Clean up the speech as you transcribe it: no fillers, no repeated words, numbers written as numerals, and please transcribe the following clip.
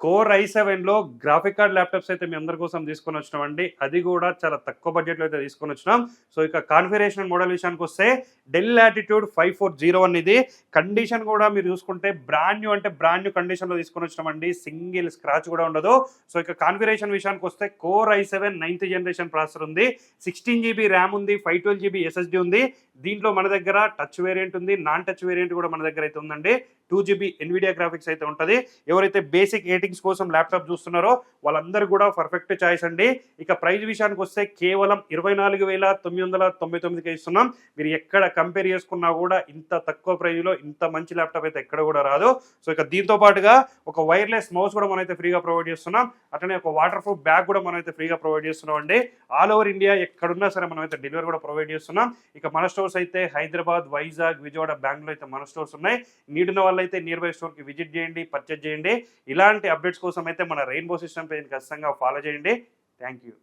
Core i7లో graphic card laptops అయితే మీ అందరి కోసం తీసుకొని వచ్చినామండి. అది కూడా చాలా తక్కువ బడ్జెట్‌లో అయితే తీసుకొని వచ్చినాం. సో ఇక కాన్ఫిగరేషన్ మోడల్ విషయానికి వస్తే డెల్ లాటిట్యూడ్ 5401 ఇది. కండిషన్ కూడా మీరు చూసుకుంటే బ్రాండ్ న్యూ అంటే బ్రాండ్ న్యూ కండిషన్‌లో తీసుకొని వచ్చినామండి. సింగిల్ స్క్రాచ్ కూడా ఉండదు. సో ఇక కాన్ఫిగరేషన్ విషయానికి వస్తే core i7 9th generation processor ఉంది. 16 జీబీ ర్యామ్ ఉంది. 512 జీబీ ఎస్ఎస్‌డి ఉంది. దీంట్లో మన దగ్గర టచ్ వేరియంట్ ఉంది. నాన్ టచ్ వేరియంట్ కూడా మన దగ్గర అయితే ఉందండి. 2 జీబీ ఎన్విడియా గ్రాఫిక్స్ అయితే ఉంటుంది. ఎవరైతే బేసిక్ ఎడిటింగ్స్ కోసం ల్యాప్టాప్ చూస్తున్నారో వాళ్ళందరూ కూడా పర్ఫెక్ట్ చాయిస్ అండి. ఇక ప్రైస్ విషయానికి వస్తే కేవలం 24,999కి ఇస్తున్నాం. మీరు ఎక్కడ కంపేర్ చేసుకున్నా కూడా ఇంత తక్కువ ప్రైస్లో ఇంత మంచి ల్యాప్టాప్ అయితే ఎక్కడ కూడా రాదు. సో ఇక దీంతో పాటుగా ఒక వైర్లెస్ మౌస్ కూడా మనమైతే ఫ్రీగా ప్రొవైడ్ చేస్తున్నాం. అట్లనే ఒక వాటర్ ప్రూఫ్ బ్యాగ్ కూడా మనమైతే ఫ్రీగా ప్రొవైడ్ చేస్తున్నాం అండి. ఆల్ ఓవర్ ఇండియా ఎక్కడున్నా సరే మనమైతే డెలివరీ కూడా ప్రొవైడ్ చేస్తున్నాం. ఇక మన స్టోర్స్ అయితే హైదరాబాద్, వైజాగ్, విజయవాడ, బెంగళూరు అయితే మన స్టోర్స్ ఉన్నాయి. నీడిన వాళ్ళైతే నియర్ బై స్టోర్కి విజిట్ చేయండి, పర్చేజ్ చేయండి. ఇలాంటి అప్డేట్స్ కోసం అయితే మన రెయిన్బో సిస్టమ్ పేజ్ ఖచ్చితంగా ఫాలో చేయండి. Thank you.